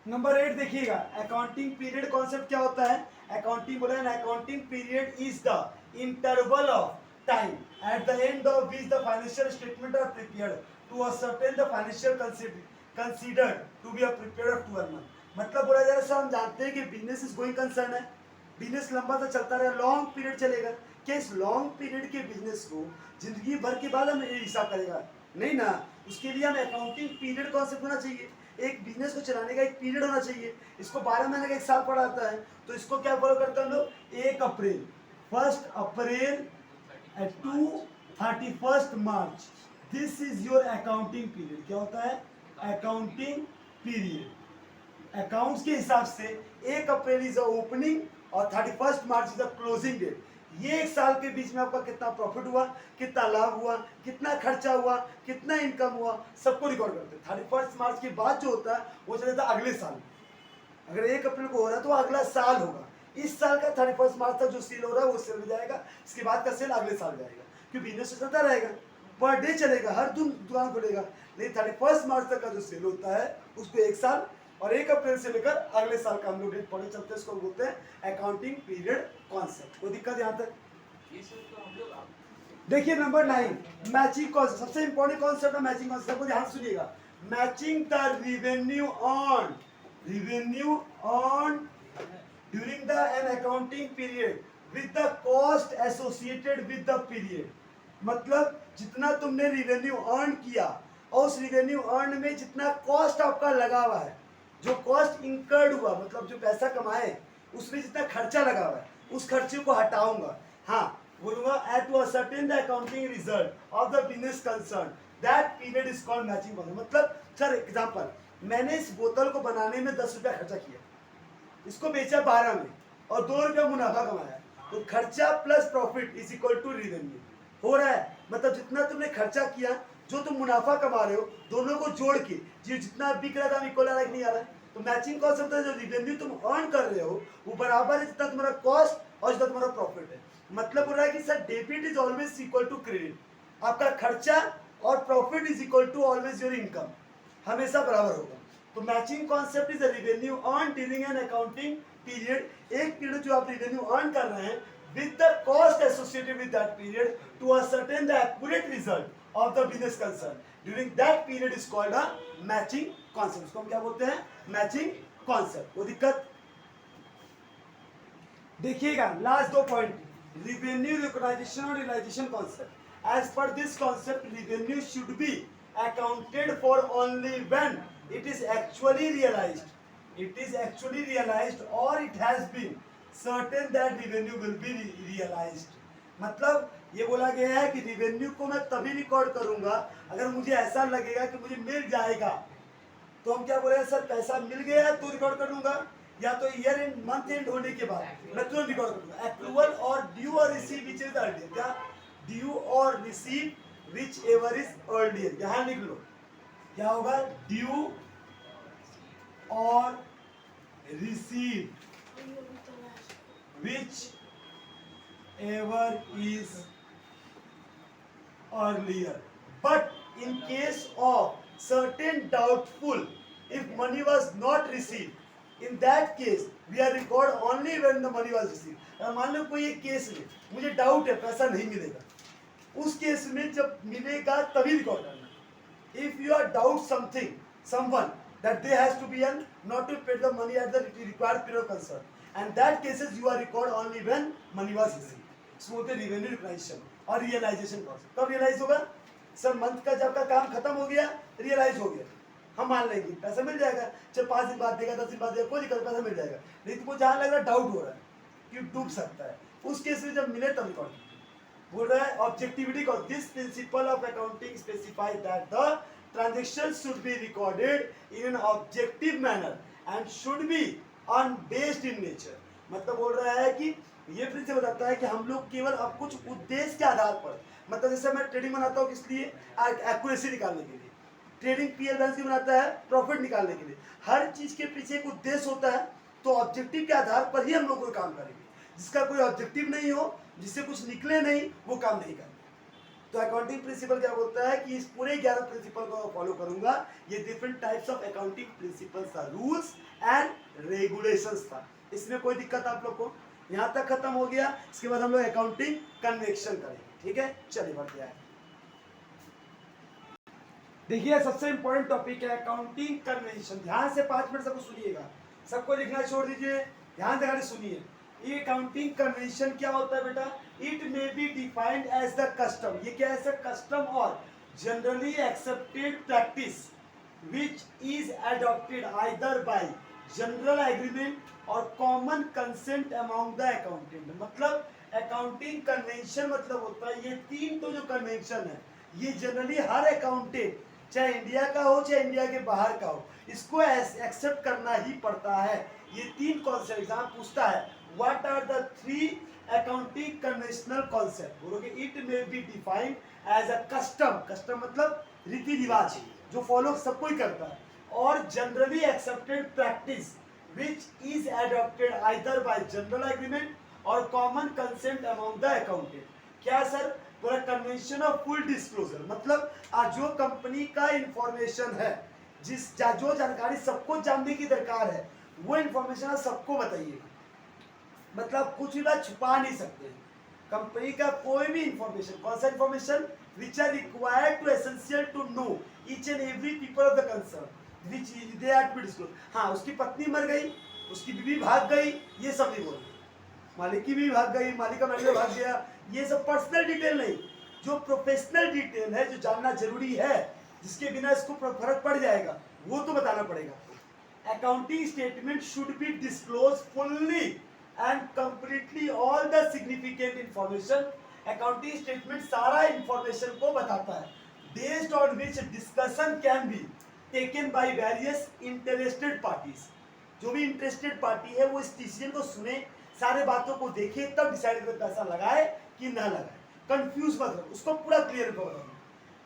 Number 8 देखिएगा, accounting period concept क्या होता है। अकाउंटिंग बोला है, accounting period is the interval of time at the end of which the financial statement are prepared to ascertain the financial considered to be prepared of 12 month. मतलब बोला जा रहा है, हम जानते हैं कि बिजनेस इज गोइंग कंसर्न है, बिजनेस लंबा तो चलता रहे, लॉन्ग पीरियड चलेगा। क्या इस लॉन्ग पीरियड के बिजनेस को जिंदगी भर के बाद हम हिसाब करेगा? नहीं ना। उसके लिए हमें अकाउंटिंग पीरियड कॉन्सेप्ट होना चाहिए। एक बिजनेस को चलाने का एक पीरियड होना चाहिए। इसको 12 महीने का एक साल पड़ा आता है, तो इसको क्या फॉलो करते हैं हम लोग? 1 April, 1 April to 31 March, this is your accounting period. क्या होता है? Accounting period. अकाउंट्स के हिसाब से 1 अप्रैल इज द ओपनिंग और 31 मार्च इज द क्लोजिंग डेट। ये एक साल के बीच में आपका कितना प्रॉफिट हुआ, कितना लाभ हुआ, कितना खर्चा हुआ, कितना इनकम हुआ, सबको रिकॉर्ड करते हैं। 31 मार्च के बाद जो होता है वो चले जाता है अगले साल। अगर 1 अप्रैल को हो रहा है तो अगला साल होगा। इस साल का 31 मार्च तक जो सेल हो रहा है वो सेल में जाएगा, इसके बाद का सेल अगले साल जाएगा, क्योंकि बिजनेस चलता रहेगा, पर डे चलेगा, हर दुकान खुलेगा। लेकिन 31 मार्च तक का जो सेल होता है उसको 1 साल, और 1 अप्रैल से लेकर अगले साल का हम लोग डेट पढ़े चलते हैं, इसको बोलते हैं अकाउंटिंग पीरियड कॉन्सेप्ट। कोई दिक्कत यहाँ तक? देखिए नंबर 9, मैचिंग कॉन्सेप्ट। सबसे इंपॉर्टेंट कॉन्सेप्ट है मैचिंग कॉन्सेप्ट को ध्यान सुनिएगा। Matching the revenue earned during the an accounting period with the cost associated with the period। मतलब जितना तुमने रिवेन्यू अर्न किया और उस रिवेन्यू अर्न में जितना कॉस्ट आपका लगा हुआ है, जो कॉस्ट इंकर्ड हुआ, मतलब जो पैसा कमाए उसमें जितना खर्चा लगा हुआ है, उस खर्चे को हटाऊंगा। हाँ, बोलूंगा at to ascertain the accounting result of the business concern, that period is called matching concept. मतलब सर एग्जांपल, मैंने इस बोतल को बनाने में 10 रुपया खर्चा किया, इसको बेचा 12 में और 2 रुपया मुनाफा कमाया, तो खर्चा plus profit is equal to revenue हो रहा है। मतलब जितना तुमने खर्चा किया, जो तुम मुनाफा कमा रहे हो, दोनों को जोड़ के जो जितना बिक रहा था इक्वल आ रहा है कि नहीं आ रहा है? तो मैचिंग कॉन्सेप्ट है, जो रिवेन्यू तुम अर्न कर रहे हो वो बराबर है जितना तुम्हारा कॉस्ट और जितना तुम्हारा प्रॉफिट है। मतलब हो रहा है कि sir debit is always equal to credit, आपका खर्चा और profit is equal to always your income, हमेशा बराबर होगा। तो matching concept is a revenue earn during an accounting period, एक पीरियड जो आप रिवेन्यू अर्न कर रहे हैं with the cost associated with that period to ascertain the accurate result of the business concern during that period is called a matching concept। इसको हम क्या बोलते हैं? Matching concept. कोई दिक्कत? देखिएगा लास्ट 2 पॉइंट, रिवेन्यू रिकॉग्नाइजेशन और realisation concept. As per this concept revenue should be accounted for only when it is actually realized or it has been certain that revenue will be realized। मतलब ये बोला गया है कि revenue को मैं तभी रिकॉर्ड करूंगा अगर मुझे ऐसा लगेगा कि मुझे मिल जाएगा। तो हम क्या बोल रहे हैं? सर पैसा मिल गया तो रिकॉर्ड कर लूंगा, या तो ईयर एंड मंथ एंड होने के बाद मैं तुरंत रिकॉर्ड कर लूंगा। अप्रूवल और ड्यू और रिसीव विच इज अर्लियर। क्या? ड्यू और receive which ever is earlier. यहां लिख लो, क्या होगा? ड्यू और receive which ever is earlier, but in case of certain doubtful, if money was not received, in that case we are record only when the money was received। अगर मान लो कोई एक case में मुझे डाउट है पैसा नहीं मिलेगा, उस केस में जब मिलेगा तभी रिकॉर्ड करना। If you are doubt something someone that they has to be and not to pay the money at the required period of concern, and that cases you are record only when money was received। इसको बोलते हैं revenue recognition और realisation concept. कब realise होगा? Sir month का जब का काम खत्म हो गया, रियलाइज हो गया, हम मान लेंगे पैसा मिल जाएगा, चाहे 5 दिन बाद देगा, 10 दिन बाद देगा, कोई दिक्कत, पैसा मिल जाएगा। लेकिन तुमको जहाँ लग रहा है डाउट हो रहा है कि डूब सकता है, उस केस में जब मिले तब रिकॉर्ड बोल रहा है ऑब्जेक्टिविटी का। This principle of accounting specify that the transactions should be recorded in an objective manner and should be unbased in nature। मतलब बोल रहा है कि ये प्रिंसिपल बताता है कि हम लोग केवल अब कुछ उद्देश्य के आधार पर, मतलब जैसे मैं ट्रेडिंग बनाता हूँ किस लिए? एक्यूरेसी निकालने के लिए। ट्रेडिंग पीएल बैलेंस बनाता है प्रॉफिट निकालने के लिए। हर चीज के पीछे एक उद्देश्य होता है, तो ऑब्जेक्टिव के आधार पर ही हम लोग कोई काम करेंगे। जिसका कोई ऑब्जेक्टिव नहीं हो, जिससे कुछ निकले नहीं, वो काम नहीं करेंगे। तो अकाउंटिंग प्रिंसिपल क्या बोलता है कि इस पूरे 11 प्रिंसिपल को फॉलो करूंगा। ये different types of accounting principles था, रूल्स एंड रेगुलेशंस था। इसमें कोई दिक्कत आप लोग को? यहाँ तक खत्म हो गया। इसके बाद हम लोग अकाउंटिंग कन्वेक्शन करेंगे, ठीक है। चलिए बढ़ते हैं। देखिए सबसे इंपॉर्टेंट टॉपिक है अकाउंटिंग कन्वेंशन। ध्यान से 5 मिनट सबको सुनिएगा, सबको लिखना छोड़ दीजिए, ध्यान से सुनिए। ये अकाउंटिंग कन्वेंशन क्या होता है बेटा? It may be defined as the custom. ये क्या है? कस्टम और generally accepted practice which is adopted either by general agreement और common consent among the accountant. मतलब अकाउंटिंग कन्वेंशन मतलब होता है ये 3 तो जो कन्वेंशन है ये जनरली हर अकाउंटेंट, चाहे इंडिया का हो चाहे इंडिया के बाहर का हो, इसको एक्सेप्ट करना ही पड़ता है। ये 3 कॉन्सेप्ट एग्जाम पूछता है। What are the 3 accounting conventional concept? बोलोगे it may be defined as a custom. Custom मतलब रीति रिवाज जो फॉलो सब कोई करता है, और generally accepted practice which is adopted either by general agreement और common consent among the accountant. क्या सर? पूरा कन्वेंशन ऑफ फुल डिस्क्लोजर, मतलब जो कंपनी का इंफॉर्मेशन है, जो जानकारी सबको जानने की दरकार है, वो इंफॉर्मेशन सबको बताइएगा। मतलब कुछ भी बात छुपा नहीं सकते। कंपनी का कोई भी इंफॉर्मेशन, कौन सा information? Which are required to essential to know each and every people of the concern which they are to disclose. हाँ, उसकी पत्नी मर गई, उसकी बीवी भाग गई, ये सब नहीं बोल, मालिक की भी भाग गई, मालिक का मैनेजर भाग गया, ये सब पर्सनल डिटेल नहीं। जो प्रोफेशनल डिटेल है, जो जानना जरूरी है, जिसके बिना इसको फर्क पड़ जाएगा, वो तो बताना पड़ेगा। Accounting statement should be disclose fully and completely all the significant information. Accounting statement सारा इंफॉर्मेशन को बताता है, based on which discussion can be taken by various interested parties. जो भी इंटरेस्टेड पार्टी है वो इस डिसीजन को सुने, सारे बातों को देखे, तब डिसाइड करे पैसा लगाए कि ना लगाए। कंफ्यूज मत रहो, उसको पूरा क्लियर करो।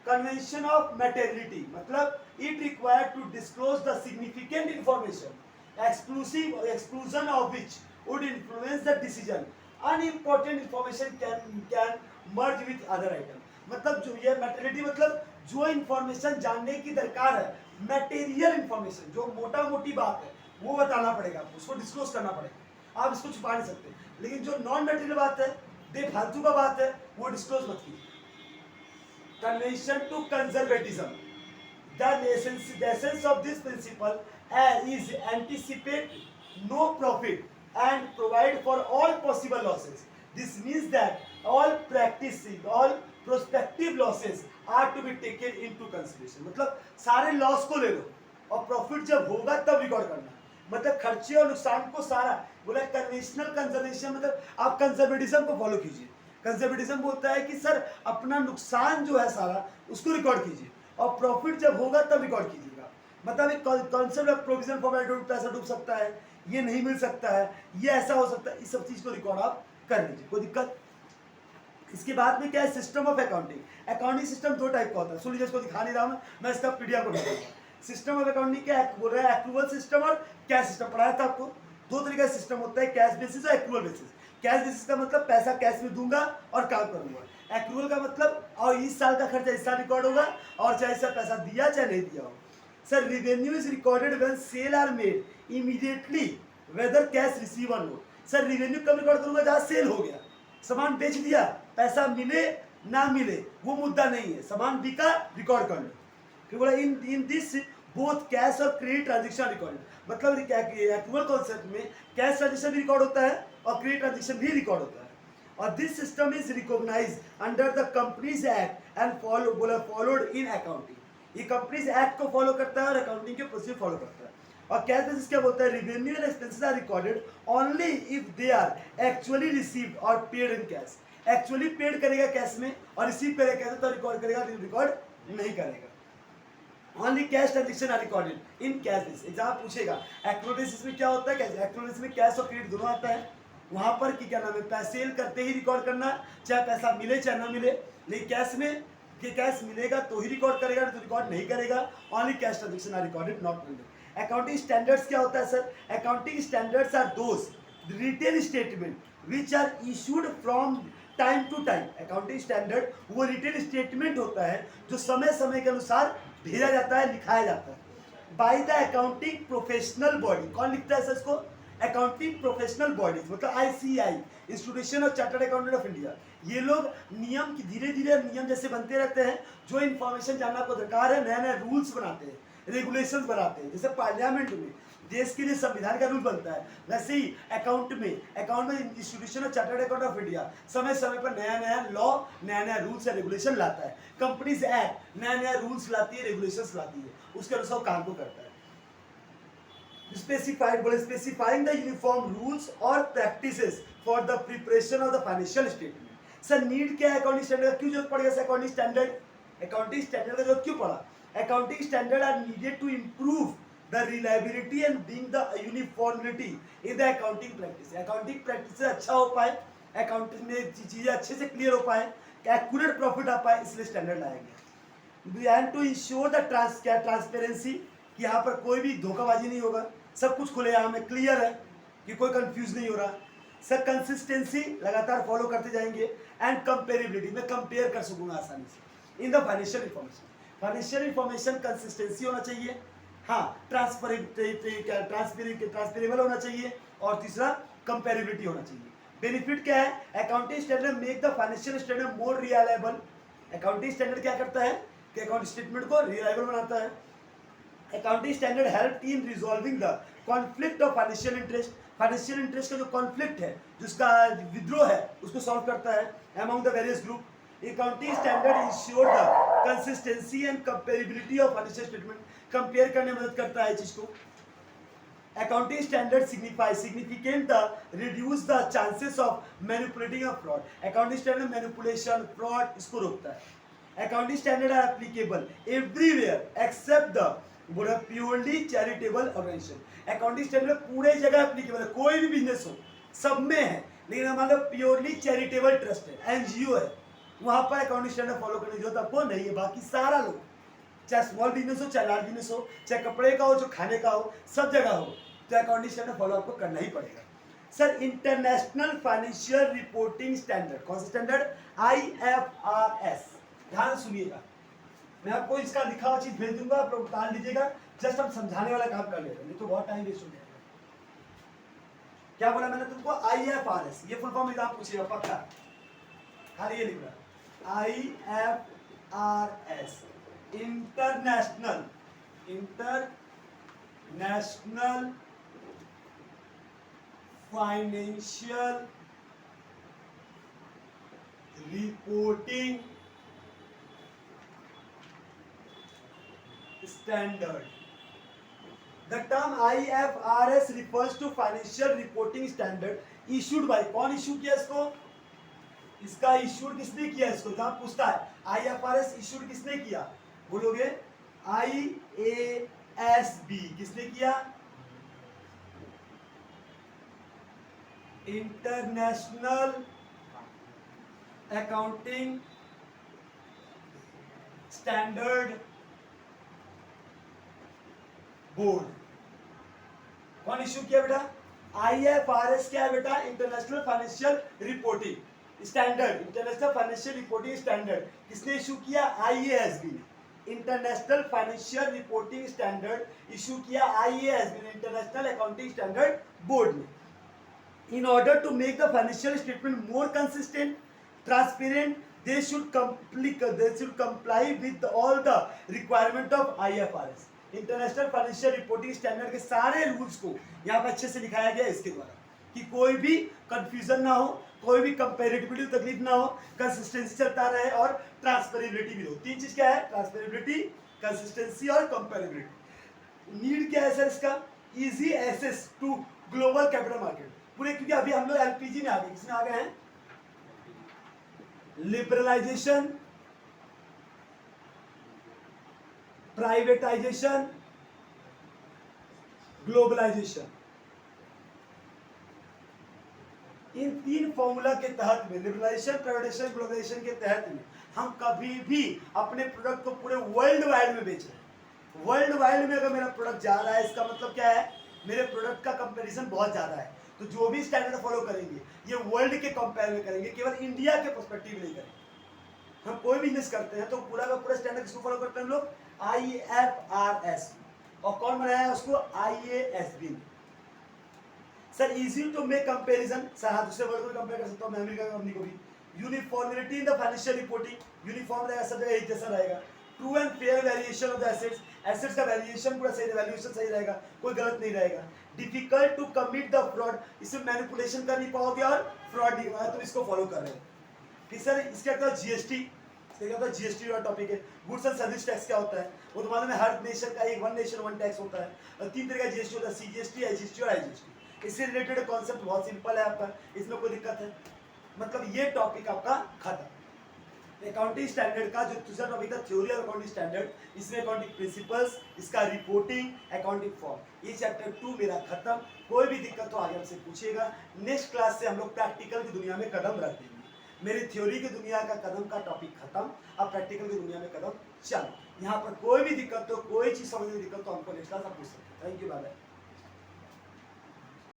कन्वेंशन ऑफ मैटेरियलिटी मतलब it require to disclose the significant information exclusion of which would influence the decision. Unimportant information can merge with other item. मतलब जो ये मैटेरियलिटी मतलब जो इंफॉर्मेशन जानने की दरकार है, मैटेरियल इंफॉर्मेशन, जो मोटा मोटी बात है वो बताना पड़ेगा, उसको डिस्क्लोज करना पड़ेगा। आप इसको छुपा नहीं सकते। लेकिन जो नॉन मैटेरियल बात है, बेफालतू का बात है, वो डिस्क्लोज मत कीजिए। Convention to conservatism. The essence of this principle is anticipate no profit and provide for all possible losses. This means that all prospective losses are to be taken into consideration. मतलब सारे loss को ले लो और profit जब होगा तब record करना। मतलब खर्चे और नुकसान को सारा बोला। कन्वेंशनल कंजर्वेशन मतलब आप कंजर्वेटिज्म को फॉलो कीजिए। कंजर्वेटिज्म बोलता है कि सर अपना नुकसान जो है सारा उसको रिकॉर्ड कीजिए और प्रॉफिट जब होगा तब रिकॉर्ड कीजिएगा। मतलब एक concept of provision for value, पैसा डूब सकता है, ये नहीं मिल सकता है, ये ऐसा हो सकता है, इस सब चीज को रिकॉर्ड आप कर लीजिए, कोई दिक्कत। इसके बाद में क्या है? System of accounting. Accounting system 2 type का होता है। सुन लीजिए, इसको दिखा नहीं रहा हूं मैं इसका पीडीएफ को दिखाऊंगा। सिस्टम ऑफ अकाउंटिंग क्या बोल रहा है? एक्रूवल सिस्टम और कैश सिस्टम। पढ़ाया था आपको। 2 तरीके का सिस्टम होता है, कैश बेसिस और एक्रूवल बेसिस। कैश बेसिस का मतलब पैसा कैश में दूंगा और काम करूंगा। एक्रूवल का मतलब और इस साल का खर्चा इस साल रिकॉर्ड होगा और चाहे इसका पैसा दिया चाहे नहीं दिया हो। Sir revenue is recorded when sale are made immediately whether cash receive और नोट। सर रेवेन्यू कब रिकॉर्ड करूंगा? जहां सेल हो गया, सामान बेच दिया, पैसा मिले ना मिले वो मुद्दा नहीं है, सामान बिका रिकॉर्ड कर लो। फिर बोला इन दिस बोथ कैश और क्रेडिट ट्रांजेक्शन रिकॉर्ड। मतलब एक्चुअल कॉन्सेप्ट में कैश ट्रांजेक्शन भी रिकॉर्ड होता है और क्रेडिट ट्रांजेक्शन भी रिकॉर्ड होता है। और this system is recognise under the companies act and followed in accounting. ये कंपनीज एक्ट को फॉलो करता है और अकाउंटिंग के प्रोसीजर फॉलो करता है। और कैश बेसिस क्या बोलता है? Revenue and expenses are recorded only if they are actually received और paid in cash. Actually paid करेगा कैश में और रिसीव करेगा कैश तो रिकॉर्ड करेगा, रिकॉर्ड नहीं करेगा। Only cash transaction are recorded in cash basis. Exam पूछेगा एक्रूवल बेसिस में क्या होता है? एक्रूवल बेसिस में कैश और क्रेडिट दोनों आता है। वहां पर क्या नाम है? पैसे सेल करते ही रिकॉर्ड करना, चाहे पैसा मिले चाहे ना मिले। लेकिन कैश में कि कैश मिलेगा तो ही रिकॉर्ड करेगा, तो रिकॉर्ड नहीं करेगा। Only cash transaction are recorded, not paid. Accounting standards क्या होता है sir? Accounting standards are those written statement which are issued from time to time. Accounting standard वो रिटेन स्टेटमेंट होता है जो समय समय के अनुसार भेजा जाता है, लिखाया जाता है by the accounting professional body. कौन लिखता है सर इसको? अकाउंटिंग प्रोफेशनल बॉडीज, मतलब ICAI, institution of chartered accountant of India. ये लोग नियम की धीरे धीरे नियम जैसे बनते रहते हैं, जो इन्फॉर्मेशन जानना आपको दरकार है, नया नया रूल्स बनाते हैं, रेगुलेशंस बनाते हैं। जैसे पार्लियामेंट में देश के लिए संविधान का रूल बनता है, वैसे ही अकाउंट में institution of chartered account of India समय समय पर नया नया लॉ, नया नया रूल्स या रेगुलेशन लाता है। कंपनीज एक्ट नया नया रूल्स लाती है, रेगुलेशंस लाती है, उसके अनुसार काम को करता है। स्पेसिफाइंग द यूनिफॉर्म रूल्स और practices for the preparation of the financial statement. Sir need क्या है अकाउंटिंग स्टैंडर्ड? क्यों जरूरत पड़ गया अकाउंटिंग स्टैंडर्ड? अकाउंटिंग स्टैंडर्ड का जरूरत क्यों पड़ा? Accounting standard are needed to improve the reliability and being the uniformity in the accounting practice। accounting practice अच्छा हो पाए, अकाउंटिंग में चीजें अच्छे से क्लियर हो पाए, एक्यूरेट प्रॉफिट आ पाए, इसलिए स्टैंडर्ड लाएंगे। And to ensure the transparency, कि यहाँ पर कोई भी धोखाबाजी नहीं होगा, सब कुछ खुलेआम है, क्लियर है, कि कोई कंफ्यूज नहीं हो रहा। सर कंसिस्टेंसी लगातार फॉलो करते जाएंगे, एंड कंपेरेबिलिटी, मैं कंपेयर कर सकूंगा आसानी से इन the financial information. Financial information consistency होना चाहिए, हाँ, ट्रांसपेरेबल होना चाहिए, और तीसरा कंपेरेबिलिटी होना चाहिए। बेनिफिट क्या है? Accounting standard make the financial standard more reliable. Accounting standard क्या करता है कि अकाउंट स्टेटमेंट को रिलायबल बनाता है। Accounting standard help in resolving the conflict of financial interest. Financial interest का जो कॉन्फ्लिक्ट है, जिसका विद्रोह है, उसको सॉल्व करता है among the various group. Accounting standard ensure the consistency and comparability of financial statement. Compare करने में मदद करता है चीज को। Accounting standard significant the reduce the chances of manipulating of fraud. Accounting standard manipulation, fraud, इसको रोकता है। Accounting standard are applicable everywhere except the purely charitable organisation. Accounting standard पूरे जगह एप्लीकेबल है, कोई भी बिजनेस हो सब में है, लेकिन हमारा प्योरली चैरिटेबल ट्रस्ट है, NGO है, वहां पर अकाउंटिंग स्टैंडर्ड फॉलो करने की जरूरत आपको नहीं है। बाकी सारा लोग, चाहे स्मॉल बिजनेस हो, चाहे लार्ज बिजनेस हो, चाहे कपड़े का हो, जो खाने का हो, सब जगह हो, तो अकाउंटिंग स्टैंडर्ड फॉलो आपको करना ही पड़ेगा। Sir international financial reporting standard, कौन सा स्टैंडर्ड? IFRS। ध्यान सुनिएगा, मैं आपको इसका लिखा हुआ चीज भेज दूंगा, आप लोग उतार लीजिएगा, जस्ट हम समझाने वाला काम कर लेते हैं, नहीं तो बहुत टाइम वेस्ट हो जाएगा। क्या बोला मैंने तुमको? IFRS, ये फुल फॉर्म एग्जाम पूछिएगा पक्का, खाली ये लिख रहा IFRS, international financial reporting standard। The term IFRS refers to financial reporting standard issued by, कौन इशू किया इसको? इसका इशूड किसने किया? इसको जहां पूछता है IFRS इशूड किसने किया, बोलोगे IASB। किसने किया? International accounting standard board. कौन इश्यू किया बेटा? IFRS क्या है बेटा? International financial reporting standard. International financial reporting standard किसने इशू किया? IASB ने। International financial reporting standard issue किया IASB ने, इंटरनेशनल अकाउंटिंग स्टैंडर्ड बोर्ड ने। In order to make the financial statement more consistent, transparent, they should comply with all the requirement of IFRS। International financial reporting standard के सारे rules को यहाँ पर अच्छे से लिखाया गया इसके द्वारा, कि कोई भी कंफ्यूजन ना हो, कोई भी कंपेरेबिलिटी तकलीफ ना हो, कंसिस्टेंसी चलता रहे, और ट्रांसपेरेबिलिटी भी हो। तीन चीज क्या है? ट्रांसपेरेबिलिटी, कंसिस्टेंसी और कंपेरेबिलिटी। नीड क्या है सर इसका? Easy access to global capital market पूरे, क्योंकि अभी हम लोग LPG में आ गए। किसमें आ गए हैं? Liberalisation, privatisation, globalisation. इन तीन फॉर्मूला के तहत में, लिबरलाइजेशन, प्राइवेटाइजेशन, ग्लोबलाइजेशन के तहत में, हम कभी भी अपने प्रोडक्ट को पूरे वर्ल्ड वाइड में बेच रहे हैं। वर्ल्ड वाइड में अगर मेरा प्रोडक्ट जा रहा है, इसका मतलब क्या है मेरे प्रोडक्ट का कंपैरिजन बहुत ज़्यादा है, तो जो भी स्टैंडर्ड फॉलो करेंगे ये वर्ल्ड के कंपेयर में करेंगे, केवल इंडिया के पर्सपेक्टिव नहीं करेंगे। हम कोई बिजनेस करते हैं तो पूरा का पूरा स्टैंडर्ड किसको फॉलो करते हैं हम लोग? IFRS। और कौन बनाया है उसको? IASB। Sir easy to make comparison, sir हाँ दूसरे वर्ड को कंपेयर कर सकता हूँ मैं अमेरिका कंपनी को भी। Uniformility in the financial reporting, uniform रहेगा, सब जगह एक जैसा रहेगा। True and fair valuation of the assets, assets का वैल्यूएशन पूरा सही, वैल्यूएशन सही रहेगा, कोई गलत नहीं रहेगा। Difficult to commit the fraud, इसमें मैनिपुलेशन कर नहीं पाओगे और फ्रॉड नहीं होगा, तुम इसको फॉलो कर रहे हो। फिर सर इसके क्या जीएसटी, क्या होता है? जीएसटी वाला टॉपिक है। गुड्स एंड सर्विस टैक्स क्या होता है वो तो मालूम है, हर नेशन का एक वन नेशन वन टैक्स होता है, और 3 तरह का जीएसटी होता है, सीजीएसटी, आईजीएसटी और आईजीएसटी। इससे रिलेटेड कॉन्सेप्ट बहुत सिंपल है आपका, इसमें कोई दिक्कत है? मतलब ये टॉपिक आपका खत्म। अकाउंटिंग स्टैंडर्ड का जो दूसरा टॉपिक था थ्योरी और अकाउंटिंग स्टैंडर्ड, इसमें अकाउंटिंग प्रिंसिपल्स, इसका रिपोर्टिंग, अकाउंटिंग फॉर्म, ये चैप्टर 2 मेरा खत्म। कोई भी दिक्कत तो आगे हमसे पूछिएगा। नेक्स्ट क्लास से हम लोग प्रैक्टिकल की दुनिया में कदम रख देंगे। मेरी थ्योरी की दुनिया का कदम का टॉपिक खत्म, अब प्रैक्टिकल की दुनिया में कदम चलो। यहाँ पर कोई भी दिक्कत हो, कोई चीज समझने में दिक्कत हो हमको नेक्स्ट क्लास आप पूछ सकते हैं। Thank you, bye bye.